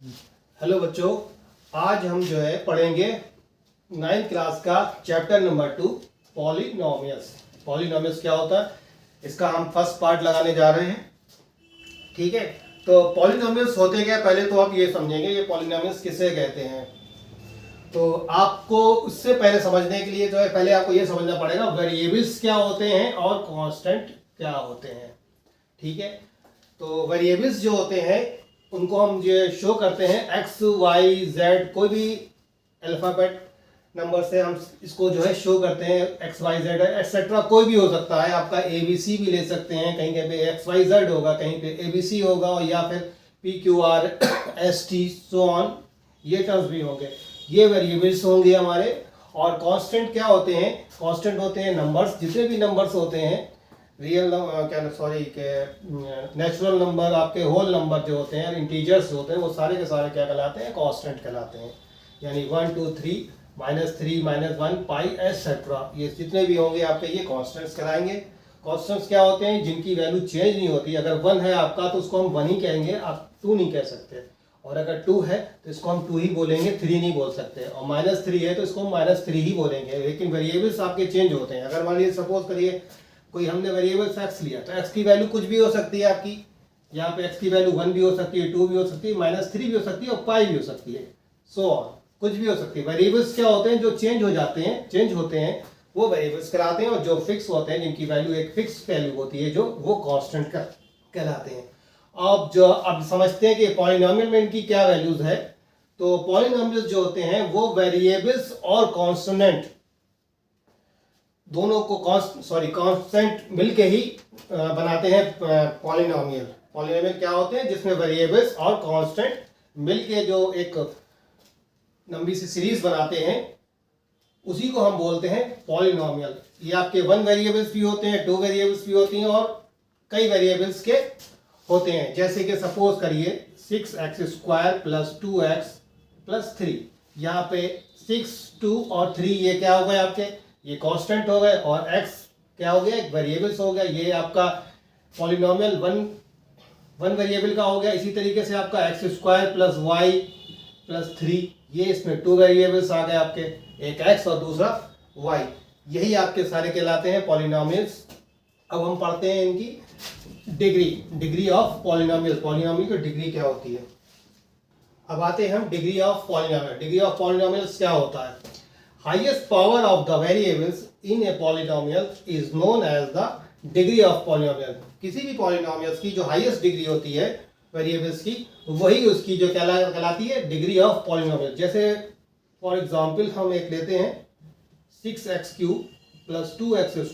Hello बच्चों, आज हम जो है पढ़ेंगे 9th क्लास का चैप्टर नंबर 2 पॉलिनोमियल्स। पॉलिनोमियल्स क्या होता है, इसका हम फर्स्ट पार्ट लगाने जा रहे हैं। ठीक है, तो पॉलिनोमियल्स होते क्या, पहले तो आप ये समझेंगे ये पॉलिनोमियल्स किसे कहते हैं। तो आपको उससे पहले समझने के लिए जो है पहले आपको ये समझना पड़ेगा वेरिएबल्स क्या होते हैं और कांस्टेंट क्या होते हैं। ठीक है, तो वेरिएबल्स जो होते हैं उनको हम जो शो करते हैं एक्स वाई जेड, कोई भी अल्फाबेट नंबर से हम इसको जो है शो करते हैं। एक्स वाई जेड एक्सेट्रा कोई भी हो सकता है, आपका ए बी सी भी ले सकते हैं, कहीं पे एक्स वाई जेड होगा, कहीं पे ए बी सी होगा, और या फिर P Q R S T so on, ये टर्म्स भी होंगे। ये वेरिएबल्स होंगे हमारे। और कांस्टेंट क्या होते हैं, कांस्टेंट होते हैं नंबर्स, जितने भी नंबर्स होते हैं रियल क्या सॉरी के नेचुरल नंबर, आपके होल नंबर जो होते हैं, इंटीजर्स होते हैं, वो सारे के सारे क्या कहलाते हैं, कांस्टेंट कहलाते हैं। यानी 1 2 3 -3 -1 पाई एटसेट्रा, ये जितने भी होंगे आपके ये कांस्टेंट्स कहलाएंगे। कांस्टेंट्स क्या होते हैं, जिनकी वैल्यू चेंज नहीं होती। अगर 1 है आपका तो उसको हम 1 ही कहेंगे, आप 2 नहीं कह सकते। और अगर 2 है तो इसको हम 2 ही बोलेंगे, 3 नहीं बोल सकते। और -3 है तो इसको हम -3 ही बोलेंगे। लेकिन वेरिएबल्स आपके चेंज होते हैं। अगर मान लीजिए सपोज करिए कोई हमने वेरिएबल एक्स लिया, तो एक्स की वैल्यू कुछ भी हो सकती है आपकी। यहाँ पे एक्स की वैल्यू 1 भी हो सकती है, 2 भी हो सकती है, -3 भी हो सकती है, और पाई भी हो सकती है, सो ऑन, कुछ भी हो सकती है। वेरिएबल्स क्या होते हैं, जो चेंज हो जाते हैं, चेंज होते हैं, वो वेरिएबल्स कहलाते हैं। और जो फिक्स होते हैं, जिनकी वैल्यू एक फिक्स वैल्यू होती है, जो वो कांस्टेंट कहलाते हैं। अब समझते हैं कि पॉलिनोमियल में इनकी क्या वैल्यूज है। तो पॉलिनोमियल्स जो होते हैं वो वेरिएबल्स और कॉन्सोनेंट दोनों को कांस्टेंट मिलके ही बनाते हैं पॉलिनोमियल। पॉलिनोमियल क्या होते हैं, जिसमें वेरिएबल्स और कांस्टेंट मिलके जो एक लंबी सी सीरीज बनाते हैं, उसी को हम बोलते हैं पॉलिनोमियल। ये आपके 1 वेरिएबल्स भी होते हैं, 2 वेरिएबल्स भी होती हैं, और कई वेरिएबल्स के होते हैं। जैसे कि सपोज करिए 6x² + 2x + 3, यहाँ पे 6 2 और 3 ये क्या हो गए आपके, ये कांस्टेंट हो गए, और x क्या हो गया, एक वेरिएबल्स हो गया। ये आपका पॉलिनोमियल वन वेरिएबल का हो गया। इसी तरीके से आपका x² + y + 3, ये इसमें 2 वेरिएबल्स आ गए आपके, एक x और दूसरा y। यही आपके सारे कहलाते हैं पॉलिनोमियल्स। अब हम पढ़ते हैं इनकी डिग्री ऑफ पॉलिनोमियल। पॉलिनोमियल की डिग्री क्या होती है। अब आते हैं हम degree of polynomial. Degree of polynomials क्या होता है, highest power of the variables in a polynomial is known as the degree of polynomial। किसी भी पॉलिनोमियल्स की जो हाईएस्ट डिग्री होती है वेरिएबल्स की, वही उसकी जो कहलाती है डिग्री ऑफ पॉलिनोमियल। जैसे फॉर एग्जांपल हम एक लेते हैं 6x³ + 2x²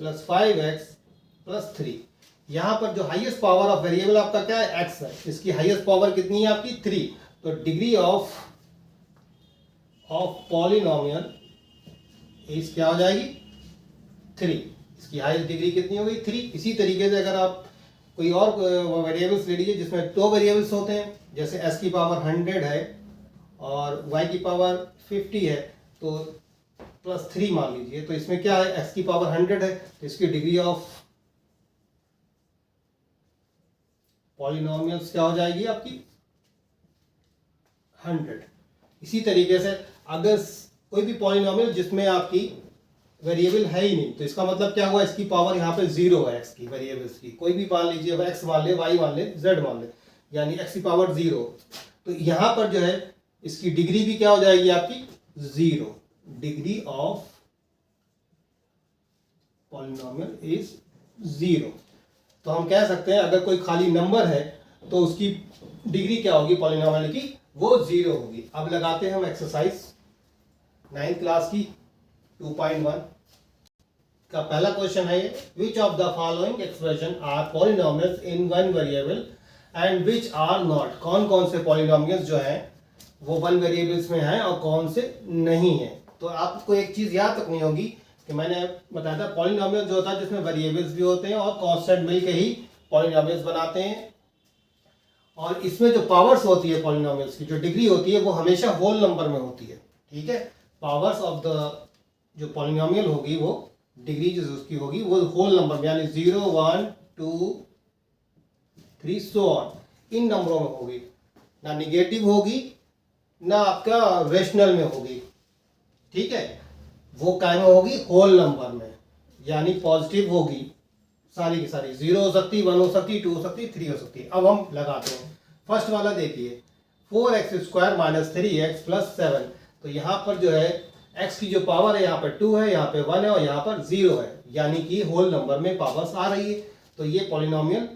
+ 5x + 3। यहाँ पर जो हाईएस्ट पावर ऑफ वेरिएबल आपका क्या है, x है। इसकी हाईएस्ट पावर कितनी है आपकी, 3। तो डिग्री ऑफ पॉलिनोमियल इस क्या हो जाएगी, 3। इसकी हाईएस्ट डिग्री कितनी हो गई, 3। इसी तरीके से अगर आप कोई और वेरिएबल्स ले लीजिए जिसमें 2 वेरिएबल्स होते हैं, जैसे s की पावर 100 है और y की पावर 50 है, तो +3 मान लीजिए, तो इसमें क्या है, x की पावर 100 है, तो इसकी डिग्री ऑफ पॉलिनोमियल्स क्या हो जाएगी आपकी, 100। इसी तरीके से अगर कोई भी पॉलिनोमियल जिसमें आपकी वेरिएबल है ही नहीं, तो इसका मतलब क्या हुआ, इसकी पावर यहाँ पे 0 है, x की वेरिएबल्स की। कोई भी मान लीजिए, x मान ले, y मान ले, z मान ले, यानी x की पावर 0। तो यहाँ पर जो है इसकी डिग्री भी क्या हो जाएगी आपकी, 0। Degree of polynomial is 0। तो हम कह सकते हैं अगर कोई खाली नंबर है तो उसकी डिग्री क्या होगी पॉलिनोमियल की, वो 0 होगी। अब लगाते हैं हम एक्सरसाइज 9th क्लास की 2.1 का पहला क्वेश्चन है ये, which of the following expression are polynomials in 1 variable and which are not. कौन कौन से पॉलिनोमियल्स जो हैं वो 1 वेरिएबल्स में हैं और कौन से नहीं है। तो आपको एक चीज याद रखनी होगी कि मैंने बताया था पॉलिनोमियल जो होता है जिसमें वेरिएबल्स भी होते हैं और कांस्टेंट मिलके ही पॉलिनोमियल्स बनाते हैं। और इसमें जो पावर्स होती है पॉलिनोमियल्स की, जो डिग्री होती है, वो हमेशा होल नंबर में होती है। ठीक है, पावर्स ऑफ द जो पॉलिनोमियल होगी, वो डिग्री जो उसकी होगी वो होल नंबर में, यानी 0 1 2 3 सो ऑन, इन नंबरों में होगी। ना निगेटिव होगी ना आपका रेशनल में होगी, ठीक है। वो काय में होगी, होल नंबर में, यानी पॉजिटिव होगी सारी की सारी, 0 हो सकती, 1 हो सकती, 2 हो सकती, 3 हो सकती। अब हम लगाते हैं फर्स्ट वाला, देखिए 4x² माइनस 3x प्लस 7। तो यहाँ पर जो है x की जो पावर है यहाँ पर 2 है, यहाँ पे 1 है और यहाँ पर 0 है, यानी कि होल नंबर में पावर्स आ रही है। तो ये पॉलिनोमियल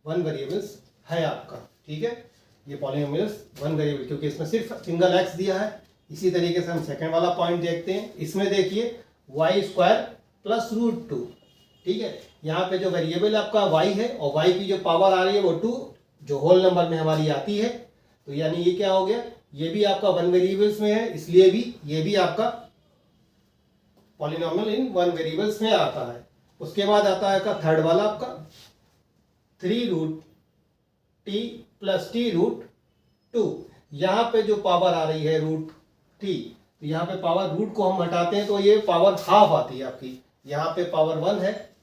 1 वेरिएबल्स है आपका, ठीक है। ये पॉलिनोमियल्स 1 वेरिएबल, क्योंकि इसमें सिर्फ सिंगल x दिया है। इसी तरीके से हम सेकंड वाला पॉइंट देखते हैं। इसमें देखिए y² प्लस √2, ठीक है। यहाँ पे जो वेरिएबल आपका y है और y की जो पावर आ रही है वो 2, जो होल नंबर में हमारी आती है। तो यानी ये क्या हो गया, ये भी आपका 1 वेरिएबल्स में है, इसलिए भी ये भी आपका पॉलिनोमियल इन 1 वेरिएबल्स में आता है। उसके बाद आता है का थर्ड वाला आपका 3√t प्लस t√2। यहाँ पे जो पावर आ रही है √t, तो यहाँ पे पावर रूट को हम हटाते हैं तो ये पावर हाफ आती है आपकी। यहाँ पे पावर 1 है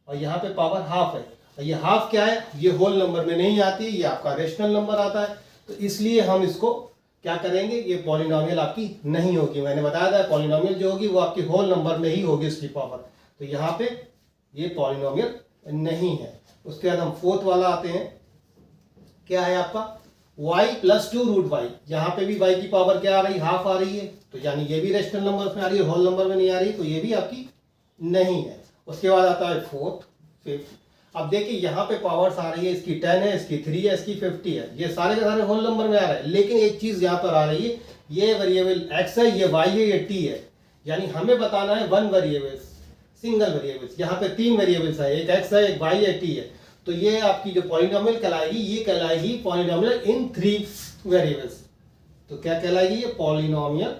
और यहाँ पे पावर हाफ है, और ये हाफ क्या है, ये होल नंबर में नहीं आती, ये आपका रेशनल नंबर आता है। तो इसलिए हम इसको क्या करेंगे, ये पॉलिनोमियल आपकी नहीं होगी। मैंने बताया था पॉलिनोमियल जो होगी वो आपकी होल नंबर में ही होगी उसकी पावर, तो यहाँ पे ये पॉलिनोमियल नहीं है। उसके बाद हम फोर्थ वाला आते हैं, क्या है आपका y प्लस 2√y। यहाँ पे भी y की पावर क्या आ रही, हाफ आ रही है, तो यानी ये भी रेशनल नंबर में आ रही है, होल नंबर में नहीं आ रही, तो ये भी आपकी नहीं है। उसके बाद आता है फोर्थ, फिफ्थ। अब देखिए यहाँ पे पावर्स आ रही है, इसकी 10 है, इसकी 3 है, इसकी 50 है, ये सारे के सारे होल नंबर में आ रहे हैं। लेकिन एक चीज यहाँ पर आ रही है, ये वेरिएबल x है, ये y है, ये t है, यानी हमें बताना है 1 वेरिएबल्स, सिंगल वेरिएबल्स। यहाँ पे 3 वेरिएबल्स है, एक x है, एक y है, t है। तो ये आपकी जो पॉलिनोमियल कहलाएगी, ये कहलाएगी पॉलिनोमियल इन 3 वेरिएबल्स। तो क्या कहलाएगी, ये पॉलिनोमियल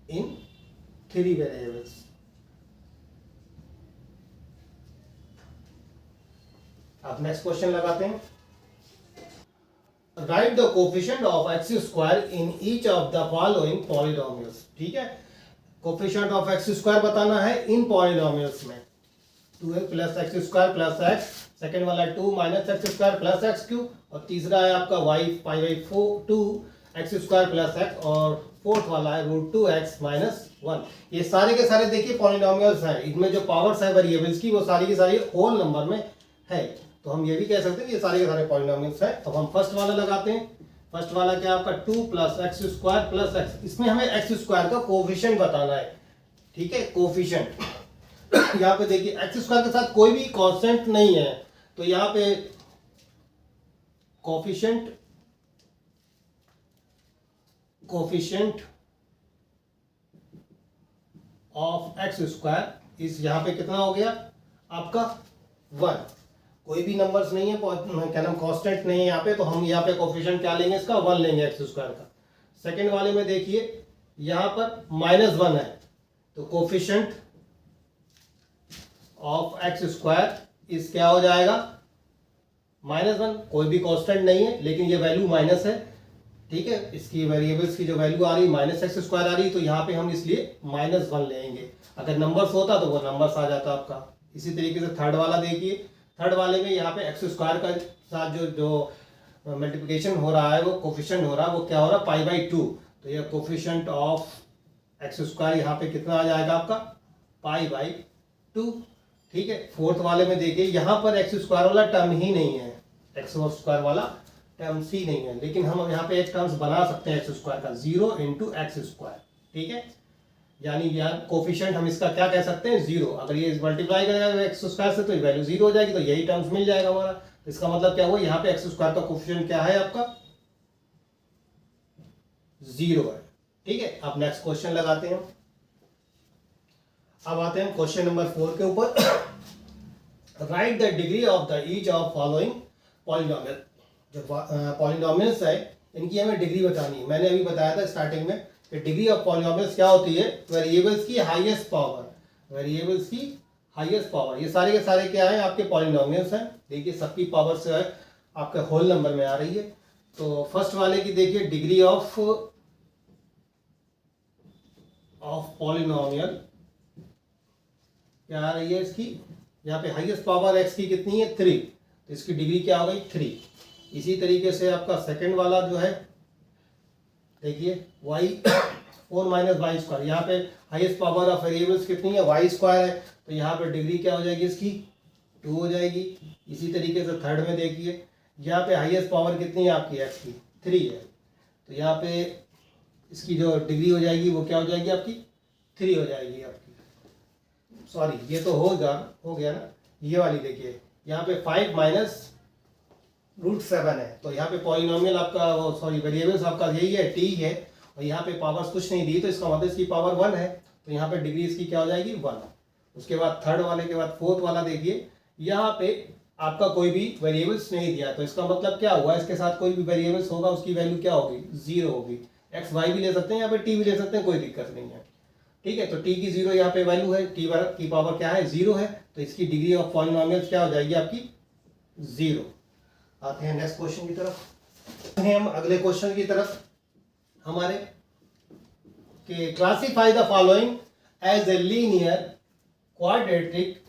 इन 3 वेरिएबल्स। अब नेक्स्ट क्वेश्चन लगाते हैं। Right the coefficient of x² in each of the following polynomials, ठीक है। कोफिशिएंट ऑफ x² बताना है इन पॉलिनोमियल्स में, 2x plus x² plus x, second वाला 2 माइनस x² प्लस x3, और तीसरा है आपका y π/4 2x² प्लस x, और फोर्थ वाला है √2x माइनस 1। ये सारे के सारे देखिए पॉलिनोमियल्स हैं, इनमें जो पावर्स है वेरिएबल्स की वो सारी की सारी होल नंबर में है। तो हम ये भी कह सकते हैं कि ये सारे के सारे पॉलिनोमियल्स हैं। तो हम फर्स्ट वाला लगाते हैं। फर्स्ट वाला क्या आपका 2 प्लस x² प्लस x, इसमें हमें x² का कोफिशिएंट बताना है, ठीक है, कोफिशिएंट। यहाँ पे देखिए x² के साथ कोई भी कांस्टेंट नहीं है, तो यहाँ पे कोफिशिएंट ऑफ x² इस यहाँ पे कितना हो गया आपका 1। कोई भी नंबर्स नहीं है, क्या नाम, कांस्टेंट नहीं है यहाँ पे, तो हम यहाँ पे कोफिशिएंट क्या लेंगे, इसका 1 लेंगे x² का। सेकेंड वाले में देखिए यहाँ पर -1 है, तो कोफिशिएंट ऑफ x² इस क्या हो जाएगा -1। कोई भी कांस्टेंट नहीं है, लेकिन ये वैल्यू माइनस है, ठीक है। इसकी वेरिएबल्स की जो वैल्यू आ रही है -x² आ रही है, तो यहाँ पे हम इसलिए -1 लेंगे। अगर नंबर्स होता तो वो नंबर्स आ जाता आपका। इसी तरीके से थर्ड वाला देखिए, थर्ड वाले में यहाँ पे x² का साथ जो मल्टीप्लिकेशन हो रहा है, वो कोफिशिएंट हो रहा है, वो क्या हो रहा है π/2। तो ये कोफिशिएंट ऑफ x² यहाँ पे कितना आ जाएगा आपका π/2, ठीक है। फोर्थ वाले में देखिए यहाँ पर x² वाला टर्म ही नहीं है, x² वाला टर्म्स ही नहीं है, लेकिन हम यहाँ पे एक टर्म्स बना सकते हैं x² का, 0 × x², ठीक है। यानी यहाँ कोफिशिएंट हम इसका क्या कह सकते हैं, 0। अगर ये मल्टीप्लाई करेगा x² से तो वैल्यू 0 हो जाएगी, तो यही टर्म्स मिल जाएगा हमारा। तो इसका मतलब क्या हुआ, यहाँ पे x² का कोफिशिएंट क्या है आपका 0 है, ठीक है। अब नेक्स्ट क्वेश्चन लगाते हैं। अब आते हैं क्वेश्चन नंबर 4 के ऊपर। Right the degree of the each of following polynomial. जो पॉलिनोमियल्स है इनकी हमें डिग्री बतानी है। मैंने अभी बताया था स्टार्टिंग में कि डिग्री ऑफ पॉलिनोमियल्स क्या होती है, वेरिएबल्स की हाईएस्ट पावर, वेरिएबल्स की हाईएस्ट पावर। ये सारे के सारे क्या है आपके पॉलिनोमियल्स हैं। देखिए सबकी पावर से है आपके होल नंबर में आ रही है। तो फर्स्ट वाले की देखिए डिग्री ऑफ पॉलिनोमियल क्या आ रही है इसकी, यहाँ पे हाईएस्ट पावर x की कितनी है 3, तो इसकी डिग्री क्या हो गई 3। इसी तरीके से आपका सेकंड वाला जो है देखिए y 4 माइनस वाई स्क्वायर, यहाँ पे हाईएस्ट पावर ऑफ वेरिएबल्स कितनी है y स्क्वायर है, तो यहाँ पे डिग्री क्या हो जाएगी इसकी 2 हो जाएगी। इसी तरीके से थर्ड में देखिए यहाँ पे हाईएस्ट पावर कितनी है आपकी x की 3 है, तो यहाँ पे इसकी जो डिग्री हो जाएगी वो क्या हो जाएगी आपकी 3 हो जाएगी आपकी। सॉरी ये तो हो गया ना, ये वाली देखिए यहाँ पे 5 माइनस √7 है, तो यहाँ पे पॉलिनोमियल आपका वो सॉरी वेरिएबल्स आपका यही है t है, और यहाँ पे पावर्स कुछ नहीं दी, तो इसका मतलब इसकी पावर 1 है, तो यहाँ पे डिग्री इसकी क्या हो जाएगी 1। उसके बाद थर्ड वाले के बाद फोर्थ वाला देखिए, यहाँ पे आपका कोई भी वेरिएबल्स नहीं दिया, तो इसका मतलब क्या हुआ, इसके साथ कोई भी वेरिएबल्स होगा उसकी वैल्यू क्या होगी 0 होगी। एक्स वाई भी ले सकते हैं, यहाँ पे टी भी ले सकते हैं, कोई दिक्कत नहीं है। ठीक है, तो टी की 0 यहाँ पे वैल्यू है, टी की पावर क्या है 0 है, तो इसकी डिग्री ऑफ पॉलिनोमियल्स क्या हो जाएगी आपकी 0। आते हैं नेक्स्ट क्वेश्चन की तरफ। हम अगले क्वेश्चन की तरफ हमारे कि classify the following as a linear, quadratic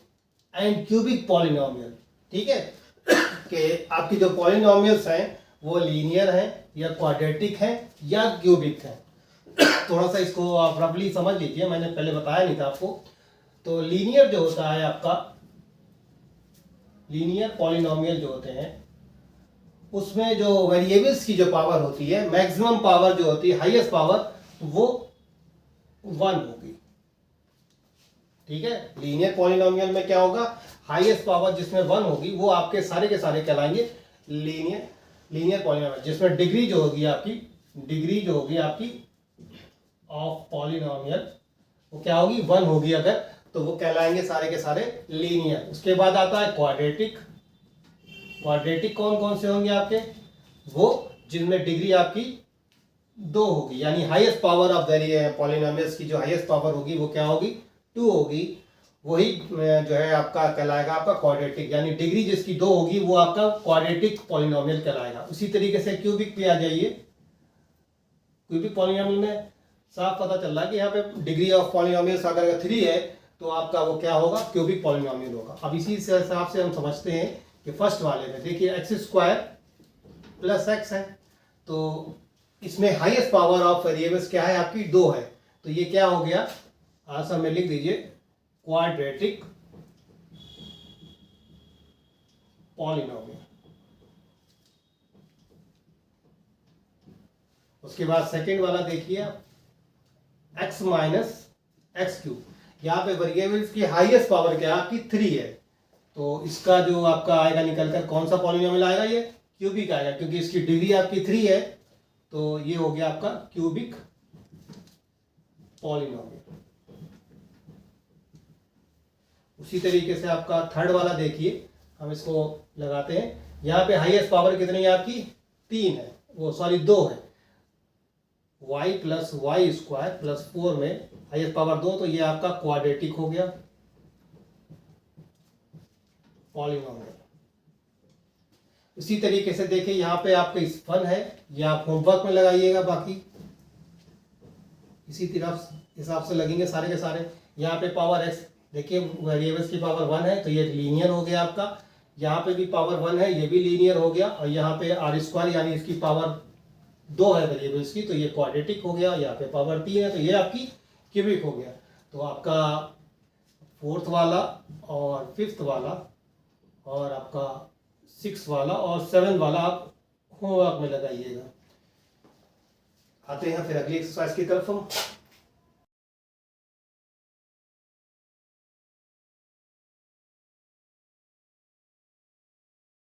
and cubic polynomial. ठीक है, कि आपकी जो पॉलिनोमियल्स हैं वो लीनियर हैं या क्वाड्रेटिक हैं या क्यूबिक हैं। थोड़ा सा इसको आप रफली समझ लीजिए, मैंने पहले बताया नहीं था आपको। तो लीनियर जो होता है आपका, लीनियर पॉलिनोमियल जो होते हैं उसमें जो वेरिएबल्स की जो पावर होती है, मैक्सिमम पावर जो होती है, हाईएस्ट पावर, वो 1 होगी। ठीक है, लीनियर पॉलिनोमियल में क्या होगा, हाईएस्ट पावर जिसमें 1 होगी वो आपके सारे के सारे कहलाएंगे लीनियर पॉलिनोमियल, जिसमें डिग्री जो होगी आपकी ऑफ पॉलिनोमियल वो क्या होगी 1 होगी अगर, तो वो कहलाएंगे सारे के सारे लीनियर। उसके बाद आता है क्वाड्रेटिक। क्वाड्रेटिक कौन कौन से होंगे आपके, वो जिनमें डिग्री आपकी 2 होगी, यानी हाईएस्ट पावर ऑफ पॉलिनोमियल्स की जो हाईएस्ट पावर होगी वो क्या होगी 2 होगी, वही जो है आपका कहलाएगा आपका क्वाड्रेटिक, यानी डिग्री जिसकी 2 होगी वो आपका क्वाड्रेटिक पॉलिनोमियल कहलाएगा। उसी तरीके से क्यूबिक पे आ जाइए। क्यूबिक पॉलिनोमियल में साफ पता चल रहा है कि यहाँ पे डिग्री ऑफ पॉलिनोमियल्स अगर 3 है तो आपका वो क्या होगा क्यूबिक पॉलिनोमियल होगा। अब इसी हिसाब से हम समझते हैं कि फर्स्ट वाले में देखिए x² प्लस x है, तो इसमें हाईएस्ट पावर ऑफ वेरिएबल्स क्या है आपकी 2 है, तो ये क्या हो गया, आंसर में लिख दीजिए क्वाड्रेटिक पॉलिनोमियल। उसके बाद सेकंड वाला देखिए x माइनस x³, यहाँ पे वेरिएबल्स की हाईएस्ट पावर क्या है आपकी 3 है, तो इसका जो आपका आएगा निकलकर कौन सा पॉलिनोमियल आएगा, ये क्यूबिक आएगा, क्योंकि इसकी डिग्री आपकी 3 है, तो ये हो गया आपका क्यूबिक पॉलिनोमियल। उसी तरीके से आपका थर्ड वाला देखिए, हम इसको लगाते हैं। यहाँ पे हाईएस्ट पावर कितनी है आपकी 3 है, वो सॉरी 2 है, y plus y square plus 4 में हाईएस्ट पावर 2, तो ये आपका क्वाड्रेटिक हो गया पॉलिनोमियल। इसी तरीके से देखिए यहाँ पे आपका फन है, ये आप होमवर्क में लगाइएगा, बाकी इसी तरह हिसाब से लगेंगे सारे के सारे। यहाँ पे पावर x देखिए वेरिएबल्स की पावर 1 है, तो ये लीनियर हो गया आपका। यहाँ पे भी पावर 1 है, ये भी लीनियर हो गया, और यहाँ पे r² यानी इसकी पावर 2 है वेरिएबल्स की, तो ये क्वाड्रेटिक हो गया। यहाँ पे पावर 3 है, तो ये आपकी क्यूबिक हो गया। तो आपका फोर्थ वाला और फिफ्थ वाला और आपका 6 वाला और 7 वाला आप होमवर्क में लगाइएगा। आते हैं फिर अगली एक्सरसाइज की तरफ हम।